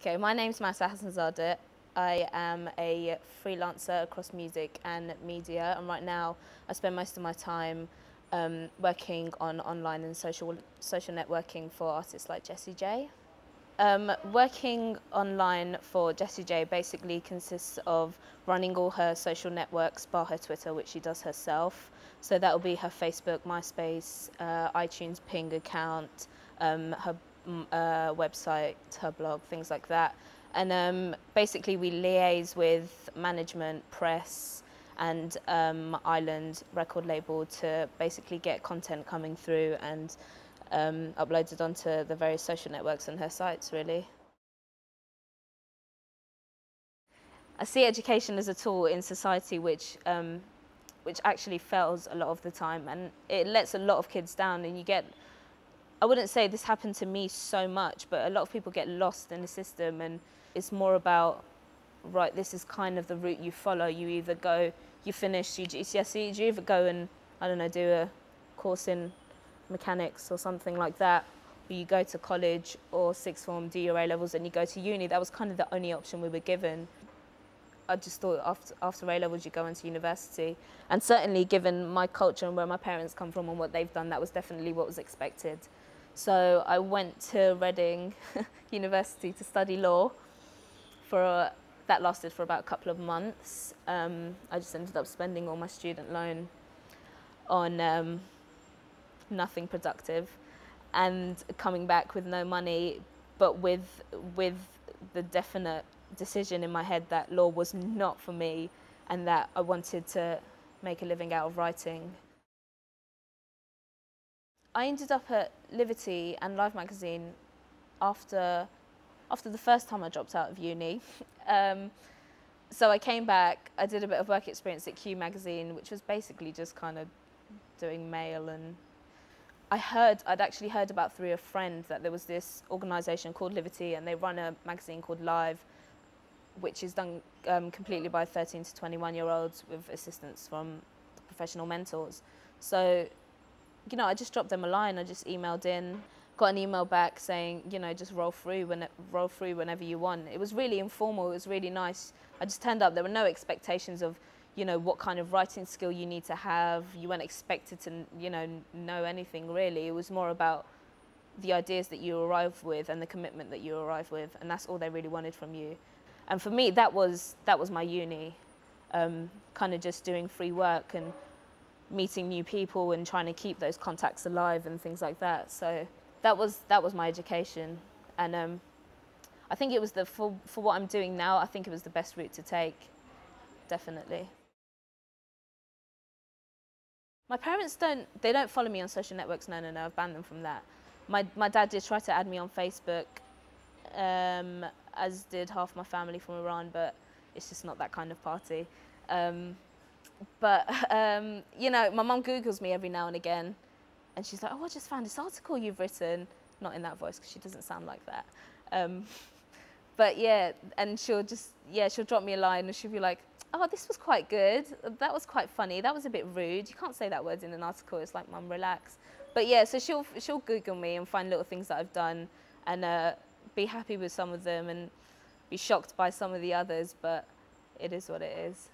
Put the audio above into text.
Okay, my name's Mahta. I am a freelancer across music and media, and right now I spend most of my time working on online and social networking for artists like Jessie J. Working online for Jessie J basically consists of running all her social networks, bar her Twitter, which she does herself. So that will be her Facebook, MySpace, iTunes Ping account, her website, her blog, things like that. And basically we liaise with management, press, and Island record label to basically get content coming through and uploaded onto the various social networks and her sites, really. I see education as a tool in society which actually fails a lot of the time, and it lets a lot of kids down, and you get, I wouldn't say this happened to me so much, but a lot of people get lost in the system, and it's more about, right, this is kind of the route you follow. You either go, you finish your GCSE, you either go and, I don't know, do a course in mechanics or something like that, or you go to college or sixth form, do your A-levels, and you go to uni. That was kind of the only option we were given. I just thought after A-levels you go into university, and certainly given my culture and where my parents come from and what they've done, that was definitely what was expected. So I went to Reading University to study law. That lasted for about a couple of months. I just ended up spending all my student loan on nothing productive and coming back with no money, but with the definite decision in my head that law was not for me and that I wanted to make a living out of writing. I ended up at Liberty and Live magazine after the first time I dropped out of uni. So I came back, I did a bit of work experience at Q magazine, which was basically just kind of doing mail, and I'd actually heard about through a friend that there was this organisation called Liberty, and they run a magazine called Live, which is done completely by 13 to 21-year-olds with assistance from professional mentors. So, you know, I just dropped them a line. I just emailed in, got an email back saying, you know, just roll through whenever you want. It was really informal. It was really nice. I just turned up. There were no expectations of, you know, what kind of writing skill you need to have. You weren't expected to, you know anything really. It was more about the ideas that you arrive with and the commitment that you arrive with, and that's all they really wanted from you. And for me, that was my uni, kind of just doing free work and meeting new people and trying to keep those contacts alive and things like that. So that was my education, and I think it was for what I'm doing now, I think it was the best route to take, definitely. My parents don't follow me on social networks, no, I've banned them from that. My dad did try to add me on Facebook, as did half my family from Iran, but it's just not that kind of party. You know, my mum Googles me every now and again, and she's like, oh, I just found this article you've written. Not in that voice, because she doesn't sound like that. But yeah, and she'll drop me a line, and she'll be like, oh, this was quite good. That was quite funny. That was a bit rude. You can't say that word in an article. It's like, mum, relax. But yeah, so she'll Google me and find little things that I've done, and be happy with some of them and be shocked by some of the others, but it is what it is.